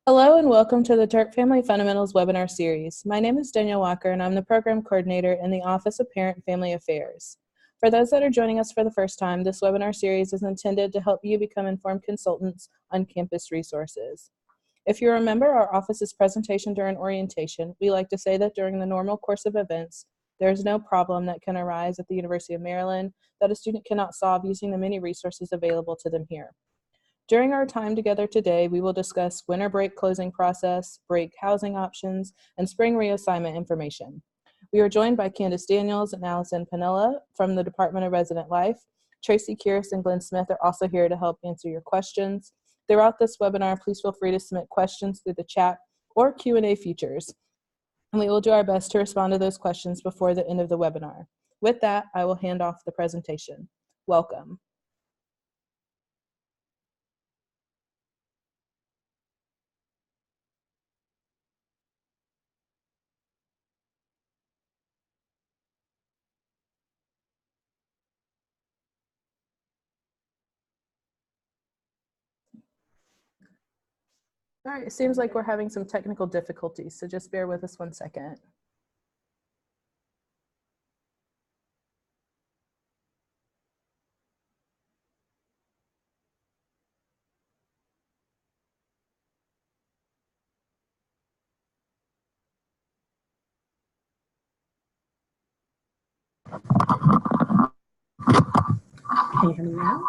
Hello and welcome to the Turk Family Fundamentals webinar series. My name is Danielle Walker and I'm the program coordinator in the Office of Parent and Family Affairs. For those that are joining us for the first time, this webinar series is intended to help you become informed consultants on campus resources. If you remember our office's presentation during orientation, we like to say that during the normal course of events, there is no problem that can arise at the University of Maryland that a student cannot solve using the many resources available to them here. During our time together today, we will discuss winter break closing process, break housing options, and spring reassignment information. We are joined by Candace Daniels and Allison Panella from the Department of Resident Life. Tracy Kieris and Glenn Smith are also here to help answer your questions. Throughout this webinar, please feel free to submit questions through the chat or Q&A features, and we will do our best to respond to those questions before the end of the webinar. With that, I will hand off the presentation. Welcome. All right, it seems like we're having some technical difficulties, so just bear with us 1 second. Can you hear me now?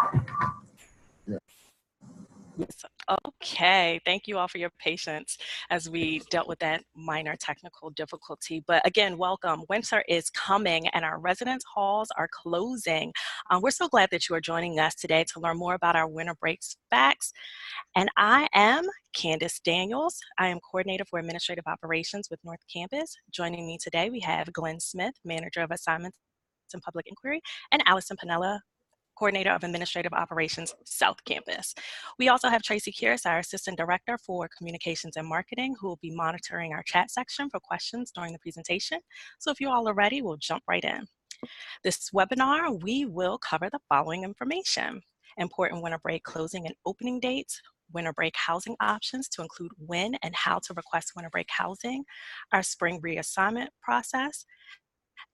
Yes. Okay, thank you all for your patience as we dealt with that minor technical difficulty. But again, welcome. Winter is coming and our residence halls are closing. We're so glad that you are joining us today to learn more about our winter breaks facts. And I am Candace Daniels. I am coordinator for administrative operations with North Campus. Joining me today, we have Glenn Smith, manager of assignments and public inquiry, and Allison Panella, coordinator of administrative operations, South Campus. We also have Tracy Kieris, our assistant director for communications and marketing, who will be monitoring our chat section for questions during the presentation. So if you all are ready, we'll jump right in. This webinar, we will cover the following information: important winter break closing and opening dates, winter break housing options to include when and how to request winter break housing, our spring reassignment process,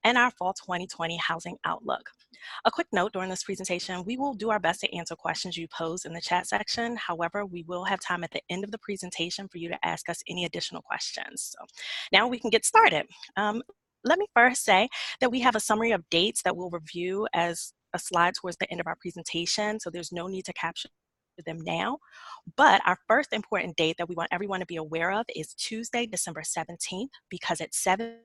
and our fall 2020 housing outlook. A quick note during this presentation, we will do our best to answer questions you pose in the chat section. However, we will have time at the end of the presentation for you to ask us any additional questions. So now we can get started. Let me first say that we have a summary of dates that we'll review as a slide towards the end of our presentation, so there's no need to capture them now. But our first important date that we want everyone to be aware of is Tuesday, December 17th, because at 7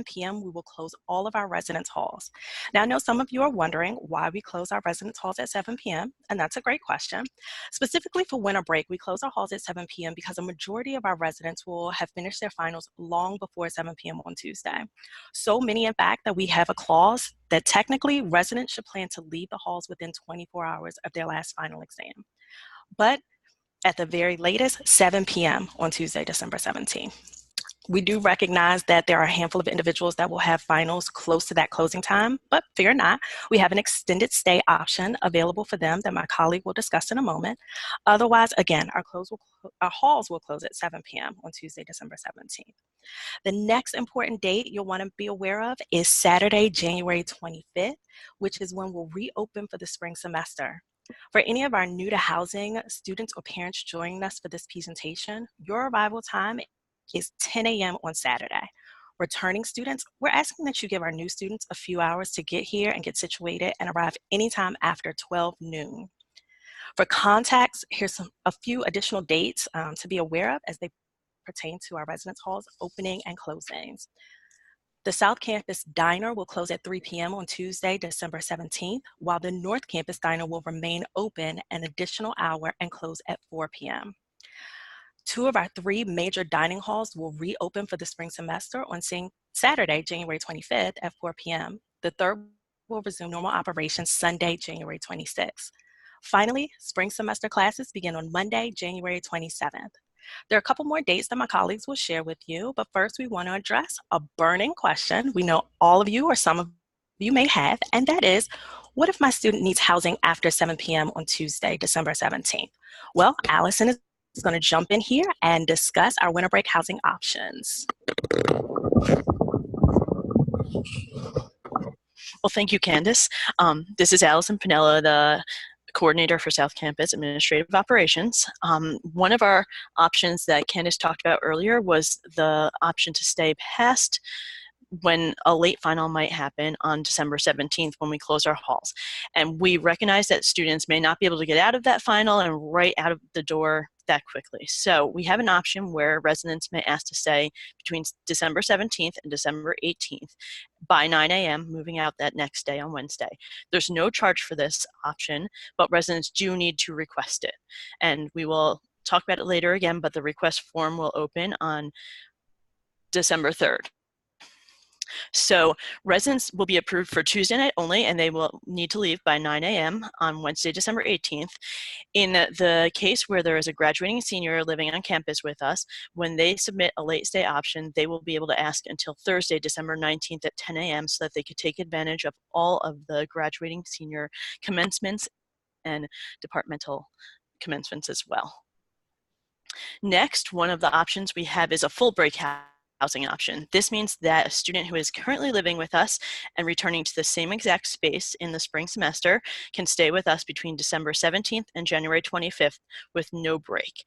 p.m. we will close all of our residence halls. Now, I know some of you are wondering why we close our residence halls at 7 p.m., and that's a great question. Specifically for winter break, we close our halls at 7 p.m. because a majority of our residents will have finished their finals long before 7 p.m. on Tuesday. So many, in fact, that we have a clause that technically residents should plan to leave the halls within 24 hours of their last final exam. But at the very latest, 7 p.m. on Tuesday, December 17th. We do recognize that there are a handful of individuals that will have finals close to that closing time, but fear not, we have an extended stay option available for them that my colleague will discuss in a moment. Otherwise, again, our halls will close at 7 p.m. on Tuesday, December 17th. The next important date you'll want to be aware of is Saturday, January 25th, which is when we'll reopen for the spring semester. For any of our new to housing students or parents joining us for this presentation, your arrival time is 10 a.m. on Saturday. Returning students, we're asking that you give our new students a few hours to get here and get situated and arrive anytime after 12 noon. For context, here's a few additional dates to be aware of as they pertain to our residence halls opening and closings. The South Campus Diner will close at 3 p.m. on Tuesday, December 17th, while the North Campus Diner will remain open an additional hour and close at 4 p.m. Two of our three major dining halls will reopen for the spring semester on Saturday, January 25th at 4 p.m. The third will resume normal operations Sunday, January 26th. Finally, spring semester classes begin on Monday, January 27th. There are a couple more dates that my colleagues will share with you, but first we want to address a burning question we know all of you or some of you may have, and that is, what if my student needs housing after 7 p.m. on Tuesday, December 17th? Well, Allison is going to jump in here and discuss our winter break housing options. Well, thank you, Candace. This is Allison Pinella, the coordinator for South Campus Administrative Operations. One of our options that Candace talked about earlier was the option to stay past when a late final might happen on December 17th when we close our halls. And we recognize that students may not be able to get out of that final and right out of the door that quickly. So we have an option where residents may ask to stay between December 17th and December 18th by 9 a.m., moving out that next day on Wednesday. There's no charge for this option, but residents do need to request it. And we will talk about it later again, but the request form will open on December 3rd. So residents will be approved for Tuesday night only, and they will need to leave by 9 a.m. on Wednesday, December 18th. In the case where there is a graduating senior living on campus with us, when they submit a late stay option, they will be able to ask until Thursday, December 19th at 10 a.m. so that they could take advantage of all of the graduating senior commencements and departmental commencements as well. Next, one of the options we have is a full break housing option. This means that a student who is currently living with us and returning to the same exact space in the spring semester can stay with us between December 17th and January 25th with no break.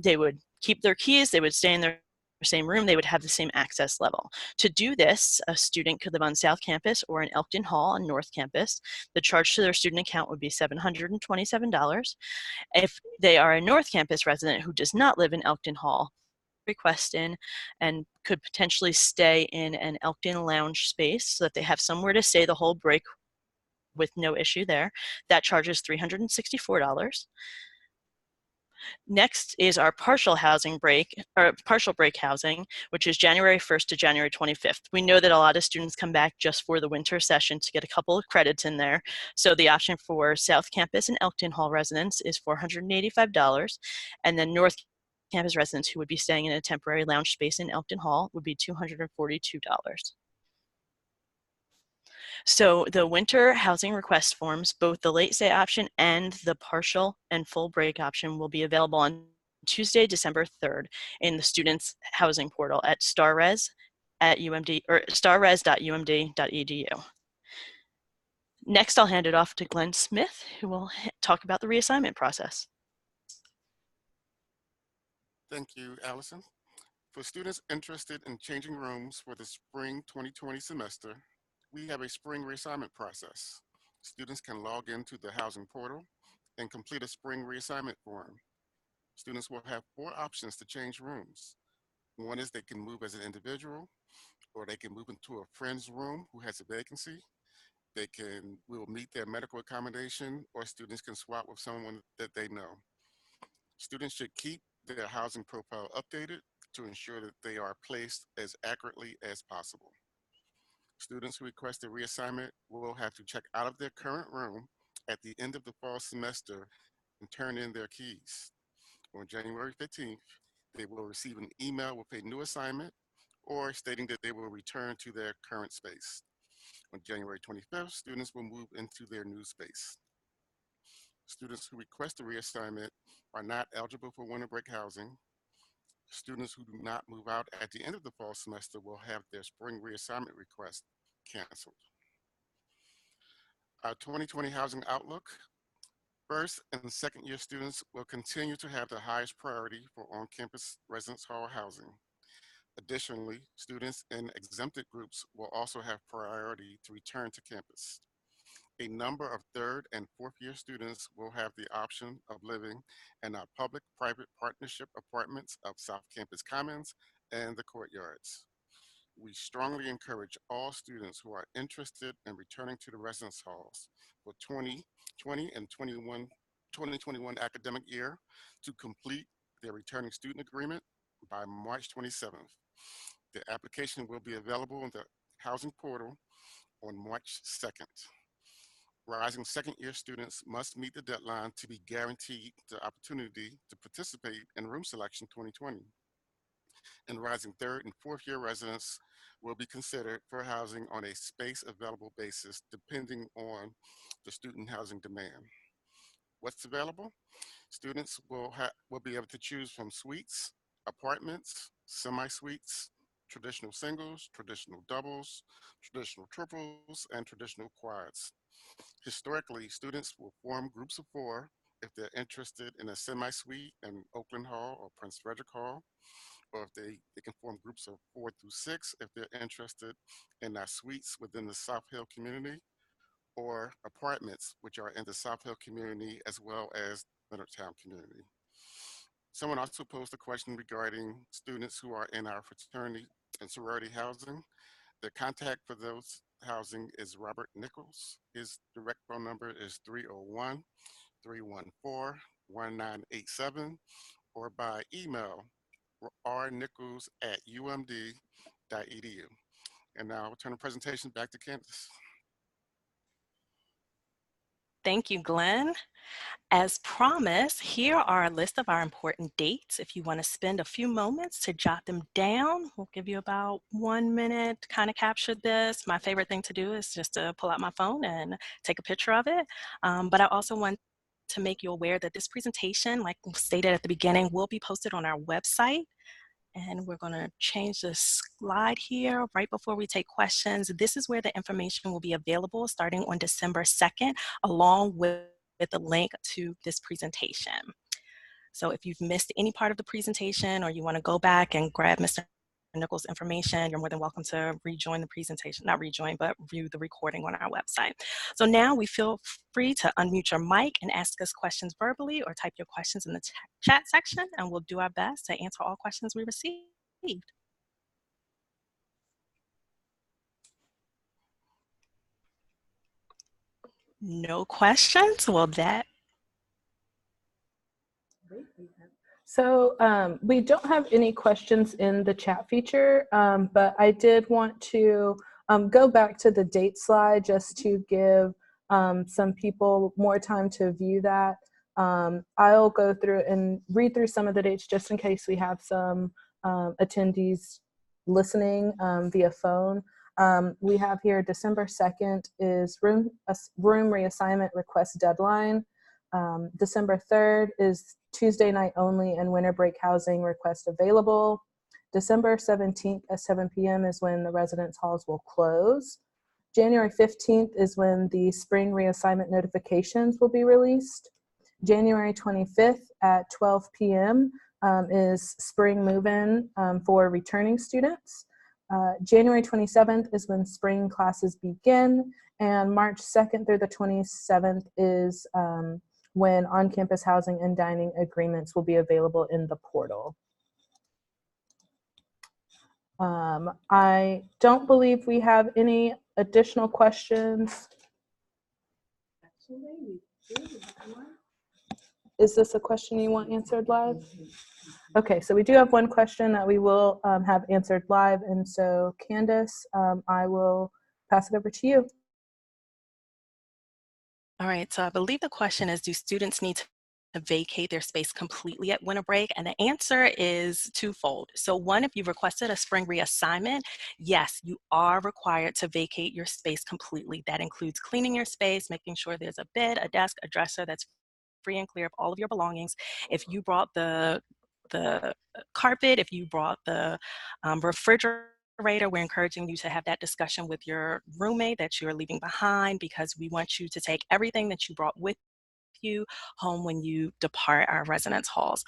They would keep their keys, they would stay in their same room, they would have the same access level. To do this, a student could live on South Campus or in Elkton Hall on North Campus. The charge to their student account would be $727. If they are a North Campus resident who does not live in Elkton Hall, request in and could potentially stay in an Elkton lounge space so that they have somewhere to stay the whole break with no issue there. That charges $364. Next is our partial break housing, which is January 1st to January 25th. We know that a lot of students come back just for the winter session to get a couple of credits in there. So the option for South Campus and Elkton Hall residents is $485, and then North Campus residents who would be staying in a temporary lounge space in Elkton Hall would be $242. So the winter housing request forms, both the late stay option and the partial and full break option, will be available on Tuesday, December 3rd in the students housing portal at starres at UMD or starres.umd.edu. Next, I'll hand it off to Glenn Smith, who will talk about the reassignment process. Thank you, Allison. For students interested in changing rooms for the spring 2020 semester, we have a spring reassignment process. Students can log into the housing portal and complete a spring reassignment form. Students will have 4 options to change rooms. One is they can move as an individual, or they can move into a friend's room who has a vacancy. We will meet their medical accommodation, or students can swap with someone that they know. Students should keep their housing profile updated to ensure that they are placed as accurately as possible. Students who request a reassignment will have to check out of their current room at the end of the fall semester and turn in their keys. On January 15th, they will receive an email with a new assignment or stating that they will return to their current space. On January 25th, students will move into their new space. Students who request a reassignment are not eligible for winter break housing. Students who do not move out at the end of the fall semester will have their spring reassignment request canceled. Our 2020 housing outlook. First and second year students will continue to have the highest priority for on-campus residence hall housing. Additionally, students in exempted groups will also have priority to return to campus. A number of third and fourth year students will have the option of living in our public-private partnership apartments of South Campus Commons and the courtyards. We strongly encourage all students who are interested in returning to the residence halls for 2020 and 2021 academic year to complete their returning student agreement by March 27th. The application will be available in the housing portal on March 2nd. Rising second year students must meet the deadline to be guaranteed the opportunity to participate in room selection 2020. And rising third and fourth year residents will be considered for housing on a space available basis depending on the student housing demand. What's available? Students will be able to choose from suites, apartments, semi-suites, traditional singles, traditional doubles, traditional triples, and traditional quads. Historically, students will form groups of four if they're interested in a semi-suite in Oakland Hall or Prince Frederick Hall, or if they can form groups of 4 through 6 if they're interested in suites within the South Hill community, or apartments, which are in the South Hill community as well as Leonardtown community. Someone also posed a question regarding students who are in our fraternity and sorority housing. The contact for those housing is Robert Nichols. His direct phone number is 301-314-1987, or by email rnichols@umd.edu. And now I'll turn the presentation back to Candace. Thank you, Glenn. As promised, here are a list of our important dates. If you want to spend a few moments to jot them down, we'll give you about 1 minute to kind of capture this. My favorite thing to do is just to pull out my phone and take a picture of it. But I also want to make you aware that this presentation, like stated at the beginning, will be posted on our website. And we're going to change the slide here right before we take questions. This is where the information will be available starting on December 2nd, along with a link to this presentation. So if you've missed any part of the presentation or you want to go back and grab Mr. Nichols' information, you're more than welcome to rejoin the presentation, not rejoin, but view the recording on our website. So now we feel free to unmute your mic and ask us questions verbally or type your questions in the chat section, and we'll do our best to answer all questions we received. No questions? Well, that. So we don't have any questions in the chat feature, but I did want to go back to the date slide just to give some people more time to view that. I'll go through and read through some of the dates just in case we have some attendees listening via phone. We have here December 2nd is room reassignment request deadline. December 3rd is Tuesday night only and winter break housing request available. December 17th at 7 p.m. is when the residence halls will close. January 15th is when the spring reassignment notifications will be released. January 25th at 12 p.m. Is spring move-in for returning students. January 27th is when spring classes begin, and March 2nd through the 27th is when on-campus housing and dining agreements will be available in the portal. I don't believe we have any additional questions. Is this a question you want answered live? Okay, so we do have one question that we will have answered live, and so Candace, I will pass it over to you. All right, so I believe the question is, do students need to vacate their space completely at winter break? And the answer is twofold. So one, if you've requested a spring reassignment, yes, you are required to vacate your space completely. That includes cleaning your space, making sure there's a bed, a desk, a dresser that's free and clear of all of your belongings. If you brought the carpet, if you brought the refrigerator, we're encouraging you to have that discussion with your roommate that you're leaving behind, because we want you to take everything that you brought with you home when you depart our residence halls.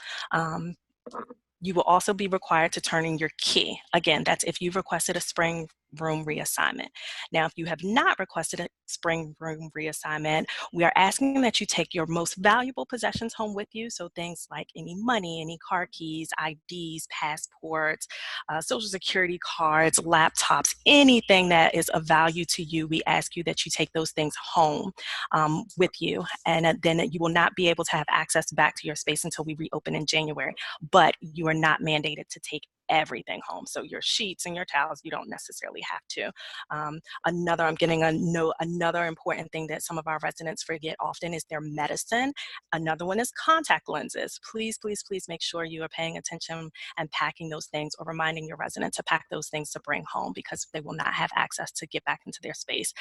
You will also be required to turn in your key. Again, that's if you've requested a spring room reassignment. Now, if you have not requested a spring room reassignment, we are asking that you take your most valuable possessions home with you. So things like any money, any car keys, IDs, passports, social security cards, laptops, anything that is of value to you, we ask you that you take those things home with you. And then you will not be able to have access back to your space until we reopen in January. But you are not mandated to take everything home. So your sheets and your towels, you don't necessarily have to. I'm getting a note, another important thing that some of our residents forget often is their medicine. Another one is contact lenses. Please, please, please make sure you are paying attention and packing those things, or reminding your resident to pack those things to bring home, because they will not have access to get back into their space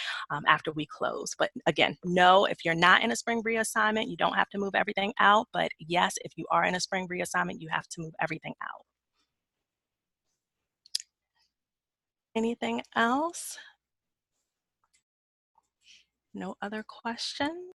after we close. But again, no, if you're not in a spring reassignment, you don't have to move everything out. But yes, if you are in a spring reassignment, you have to move everything out. Anything else? No other questions?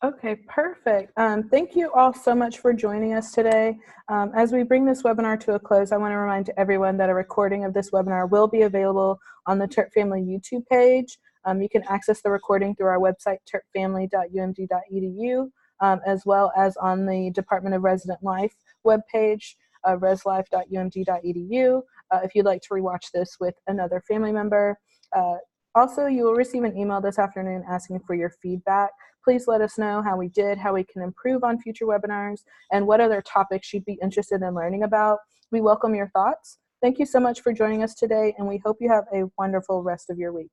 Okay, perfect. Thank you all so much for joining us today. As we bring this webinar to a close, I want to remind everyone that a recording of this webinar will be available on the Turk Family YouTube page. You can access the recording through our website, turkfamily.umd.edu, as well as on the Department of Resident Life webpage, reslife.umd.edu, if you'd like to rewatch this with another family member. Also, you will receive an email this afternoon asking for your feedback. Please let us know how we did, how we can improve on future webinars, and what other topics you'd be interested in learning about. We welcome your thoughts. Thank you so much for joining us today, and we hope you have a wonderful rest of your week.